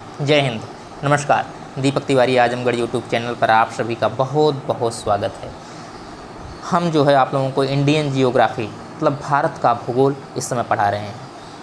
जय हिंद, नमस्कार। Deepak Tiwari Azamgarh YouTube channel पर आप सभी का बहुत बहुत स्वागत है। हम जो है आप लोगों को इंडियन जियोग्राफी मतलब भारत का भूगोल इस समय पढ़ा रहे हैं।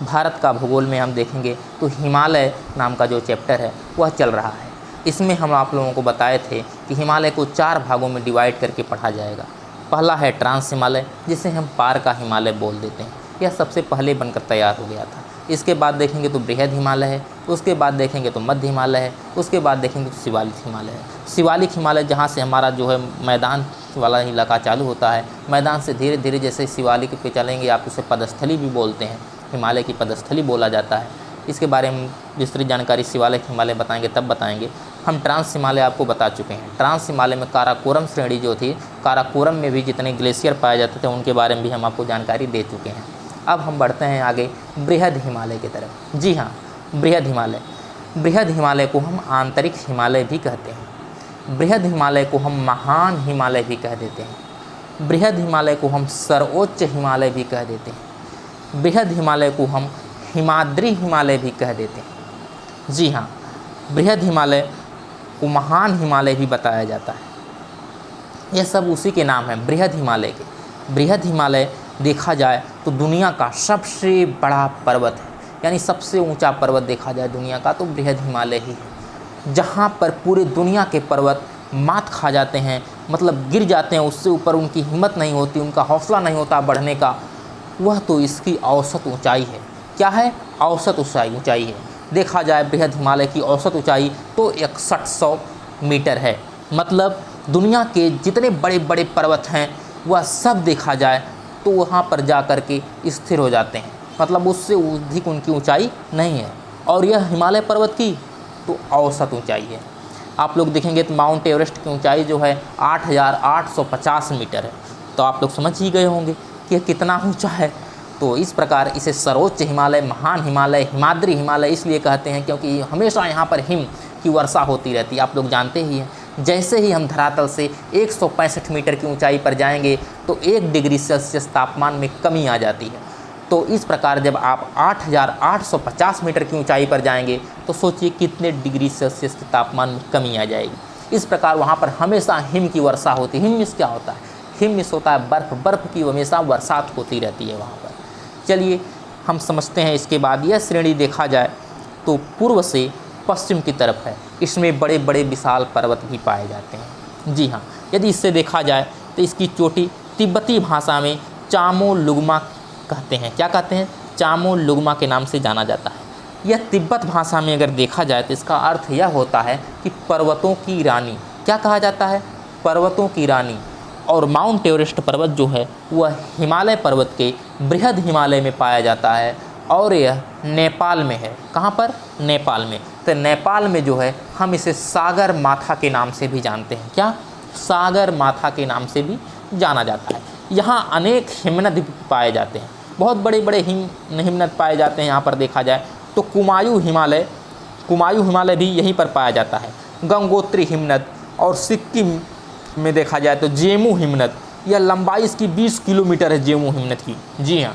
भारत का भूगोल में हम देखेंगे तो हिमालय नाम का जो चैप्टर है वह चल रहा है। इसमें हम आप लोगों को बताए थे कि हिमालय को 4 भागों में डिवाइड करके पढ़ा जाएगा। पहला है ट्रांस हिमालय, जिसे हम पार का हिमालय बोल देते हैं। यह सबसे पहले बनकर तैयार हो गया था। इसके बाद देखेंगे तो बृहद हिमालय है, उसके बाद देखेंगे तो मध्य हिमालय है, उसके बाद देखेंगे तो शिवालिक हिमालय है। शिवालिक हिमालय जहाँ से हमारा जो है मैदान वाला इलाका चालू होता है, मैदान से धीरे धीरे जैसे शिवालिक पे चलेंगे आप उसे पदस्थली भी बोलते हैं, हिमालय की पदस्थली बोला जाता है। इसके बारे में विस्तृत जानकारी शिवालिक हिमालय बताएंगे तब बताएंगे। हम ट्रांस हिमालय आपको बता चुके हैं। ट्रांस हिमालय में काराकोरम श्रेणी जो थी, काराकोरम में भी जितने ग्लेशियर पाए जाते थे उनके बारे में भी हम आपको जानकारी दे चुके हैं। अब हम बढ़ते हैं आगे बृहद हिमालय की तरफ। जी हाँ, बृहद हिमालय। बृहद हिमालय को हम आंतरिक हिमालय भी कहते हैं। बृहद हिमालय को हम महान हिमालय भी कह देते हैं। बृहद हिमालय को हम सर्वोच्च हिमालय भी कह देते हैं। बृहद हिमालय को हम हिमाद्री हिमालय भी कह देते हैं। जी हाँ, बृहद हिमालय को महान हिमालय भी बताया जाता है। यह सब उसी के नाम हैं, बृहद हिमालय के। बृहद हिमालय देखा जाए तो दुनिया का सबसे बड़ा पर्वत है, यानी सबसे ऊंचा पर्वत देखा जाए दुनिया का तो बृहद हिमालय ही है। जहाँ पर पूरे दुनिया के पर्वत मात खा जाते हैं, मतलब गिर जाते हैं, उससे ऊपर उनकी हिम्मत नहीं होती, उनका हौसला नहीं होता बढ़ने का, वह तो इसकी औसत ऊंचाई है। क्या है? औसत ऊंचाई है। देखा जाए बृहद हिमालय की औसत ऊंचाई तो 6100 मीटर है। मतलब दुनिया के जितने बड़े बड़े पर्वत हैं वह सब देखा जाए तो वहाँ पर जा कर के स्थिर हो जाते हैं, मतलब उससे अधिक उनकी ऊंचाई नहीं है। और यह हिमालय पर्वत की तो औसत ऊंचाई है। आप लोग देखेंगे तो माउंट एवरेस्ट की ऊंचाई जो है 8850 मीटर है। तो आप लोग समझ ही गए होंगे कि यह कितना ऊंचा है। तो इस प्रकार इसे सर्वोच्च हिमालय, महान हिमालय, हिमाद्री हिमालय इसलिए कहते हैं क्योंकि हमेशा यहाँ पर हिम की वर्षा होती रहती है। आप लोग जानते ही हैं, जैसे ही हम धरातल से 165 मीटर की ऊंचाई पर जाएंगे तो 1 डिग्री सेल्सियस तापमान में कमी आ जाती है। तो इस प्रकार जब आप 8850 मीटर की ऊंचाई पर जाएंगे तो सोचिए कितने डिग्री सेल्सियस के तापमान में कमी आ जाएगी। इस प्रकार वहाँ पर हमेशा हिम की वर्षा होती है। हिममिस क्या होता है? हिममिस होता है बर्फ़, बर्फ़ की हमेशा बरसात होती रहती है वहाँ पर। चलिए हम समझते हैं। इसके बाद यह श्रेणी देखा जाए तो पूर्व से पश्चिम की तरफ है। इसमें बड़े बड़े विशाल पर्वत भी पाए जाते हैं। जी हाँ, यदि इससे देखा जाए तो इसकी चोटी तिब्बती भाषा में चामोलुंगमा कहते हैं। क्या कहते हैं? चामोलुंगमा के नाम से जाना जाता है। यह तिब्बत भाषा में अगर देखा जाए तो इसका अर्थ यह होता है कि पर्वतों की रानी। क्या कहा जाता है? पर्वतों की रानी। और माउंट एवरेस्ट पर्वत जो है वह हिमालय पर्वत के बृहद हिमालय में पाया जाता है और यह नेपाल में है। कहाँ पर? नेपाल में। तो नेपाल में जो है हम इसे सागर माथा के नाम से भी जानते हैं। क्या? सागर माथा के नाम से भी जाना जाता है। यहाँ अनेक हिमनद पाए जाते हैं, बहुत बड़े बड़े हिमनद पाए जाते हैं। यहाँ पर देखा जाए तो कुमायूं हिमालय भी यहीं पर पाया जाता है। गंगोत्री हिमनद। और सिक्किम में देखा जाए तो जेमू हिमनद, यह लंबाई इसकी 20 किलोमीटर है जेमू हिमनद की। जी हाँ,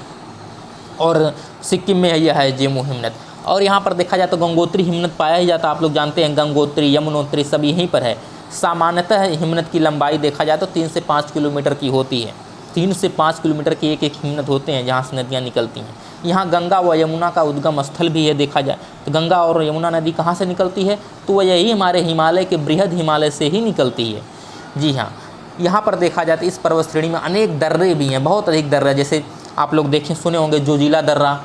और सिक्किम में यह है जेमू हिमनद। और यहाँ पर देखा जाए तो गंगोत्री हिमनद पाया ही जाता है। आप लोग जानते हैं गंगोत्री, यमुनोत्री सब यहीं पर है। सामान्यतः हिमनद की लंबाई देखा जाए तो 3 से 5 किलोमीटर की होती है। 3 से 5 किलोमीटर के एक हिमनद होते हैं जहाँ से नदियाँ निकलती हैं। यहाँ गंगा व यमुना का उद्गम स्थल भी है। देखा जाए तो गंगा और यमुना नदी कहाँ से निकलती है? तो वह यही हमारे हिमालय के बृहद हिमालय से ही निकलती है। जी हाँ, यहाँ पर देखा जाए तो इस पर्वत श्रेणी में अनेक दर्रे भी हैं, बहुत अधिक दर्रे। जैसे आप लोग देखें सुने होंगे जोजिला दर्रा,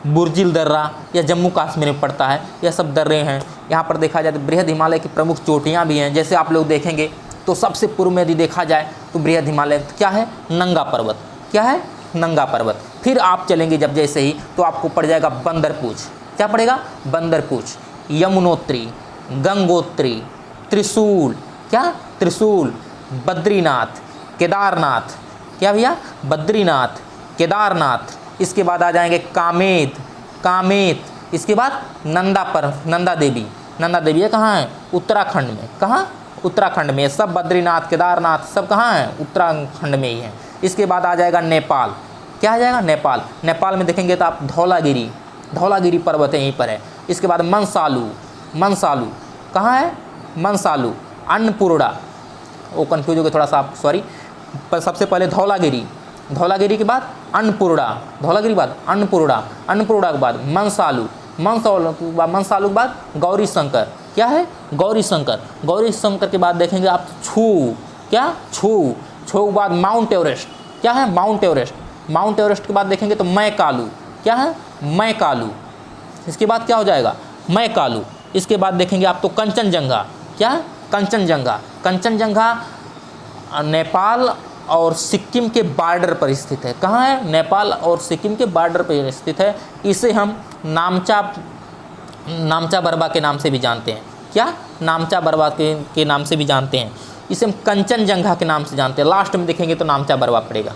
बुर्जिल दर्रा, या जम्मू कश्मीर में पड़ता है। यह सब दर्रे हैं। यहाँ पर देखा जाए तो बृहद हिमालय की प्रमुख चोटियाँ भी हैं। जैसे आप लोग देखेंगे तो सबसे पूर्व में यदि देखा जाए तो बृहद हिमालय क्या है? नंगा पर्वत। क्या है? नंगा पर्वत। फिर आप चलेंगे जब जैसे ही तो आपको पड़ जाएगा बंदरपूछ। क्या पड़ेगा? बंदरपूछ, यमुनोत्री, गंगोत्री, त्रिशूल। क्या? त्रिशूल, बद्रीनाथ, केदारनाथ। क्या भैया? बद्रीनाथ, केदारनाथ। इसके बाद आ जाएंगे कामेत। इसके बाद नंदा देवी। ये कहाँ है? उत्तराखंड में। कहाँ? उत्तराखंड में। सब बद्रीनाथ, केदारनाथ सब कहाँ हैं? उत्तराखंड में ही हैं। इसके बाद आ जाएगा नेपाल। क्या आ जाएगा? नेपाल में देखेंगे तो आप धौलागिरी पर्वत यहीं पर है। इसके बाद मंसालू, कहाँ है मंसालू। अन्नपूर्णा, वो कन्फ्यूज हो गए थोड़ा सा आप, सॉरी। पर सबसे पहले धौलागिरी, धौलागिरी के बाद अन्नपूर्णा, धौलागिरी के बाद अन्नपूर्णा, अन्नपूर्णा के बाद मंसालू, मंसालू के बाद गौरी शंकर, क्या है गौरी शंकर। गौरी शंकर के बाद देखेंगे आप छू, क्या छू, छू के बाद माउंट एवरेस्ट, क्या है माउंट एवरेस्ट। माउंट एवरेस्ट के बाद देखेंगे तो मैकालू, क्या है मैकालू। इसके बाद क्या हो जाएगा मैकालू। इसके बाद देखेंगे आप तो कंचनजंगा, क्या है कंचनजंगा। कंचनजंगा नेपाल और सिक्किम के बॉर्डर पर स्थित है, कहाँ है नेपाल और सिक्किम के बॉर्डर पर स्थित है। इसे हम नामचा बरवा के नाम से भी जानते हैं, क्या नामचा बरवा के नाम से भी जानते हैं। इसे हम कंचनजंगा के नाम से जानते हैं। लास्ट में देखेंगे तो नामचा बरवा पड़ेगा,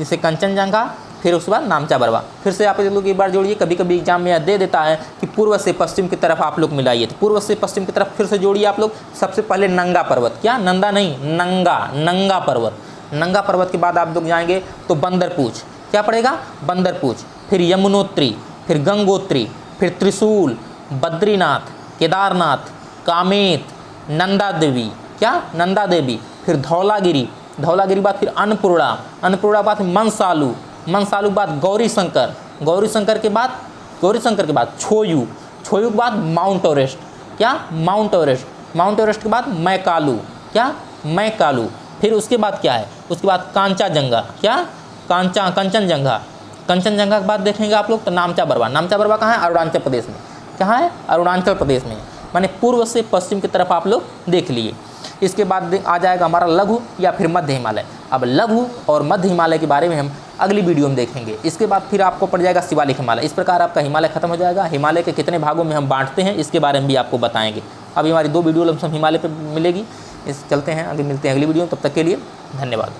इसे कंचनजंगा, फिर उसके बाद नामचा बरवा। फिर से आप लोग एक बार जोड़िए, कभी कभी एग्जाम में यह दे देता है कि पूर्व से पश्चिम की तरफ आप लोग मिलाइए, तो पूर्व से पश्चिम की तरफ फिर से जोड़िए आप लोग। सबसे पहले नंगा पर्वत, क्या नंदा नहीं नंगा, नंगा पर्वत। नंगा पर्वत के बाद आप लोग जाएंगे तो बंदरपूछ, क्या पड़ेगा बंदरपूछ, फिर यमुनोत्री, फिर गंगोत्री, फिर त्रिशूल, बद्रीनाथ, केदारनाथ, कामेत, नंदा देवी, क्या नंदा देवी, फिर धौलागिरी, धौलागिरी बाद फिर अन्नपूर्णा, अन्नपूर्णा बाद मंसालू, मंसालू के बाद गौरी शंकर, गौरी शंकर के बाद छोयू, छोयू के बाद माउंट एवरेस्ट, क्या माउंट एवरेस्ट, माउंट एवरेस्ट के बाद मैकालू, क्या मैकालू। फिर उसके बाद क्या है, उसके बाद कांचाजंगा, क्या कंचनजंगा। कंचनजंगा के बाद देखेंगे आप लोग तो नामचा बरवा। नामचा बरवा कहाँ है अरुणाचल प्रदेश में, कहाँ है अरुणाचल प्रदेश में, माने पूर्व से पश्चिम की तरफ आप लोग देख लिए। इसके बाद आ जाएगा हमारा लघु या फिर मध्य हिमालय। अब लघु और मध्य हिमालय के बारे में हम अगली वीडियो में देखेंगे। इसके बाद फिर आपको पड़ जाएगा शिवालिक हिमालय। इस प्रकार आपका हिमालय खत्म हो जाएगा। हिमालय के कितने भागों में हम बांटते हैं इसके बारे में भी आपको बताएंगे। अभी हमारी 2 वीडियो हम हिमालय पर मिलेगी। चलते हैं आगे, मिलते हैं अगली वीडियो में। तब तक के लिए धन्यवाद।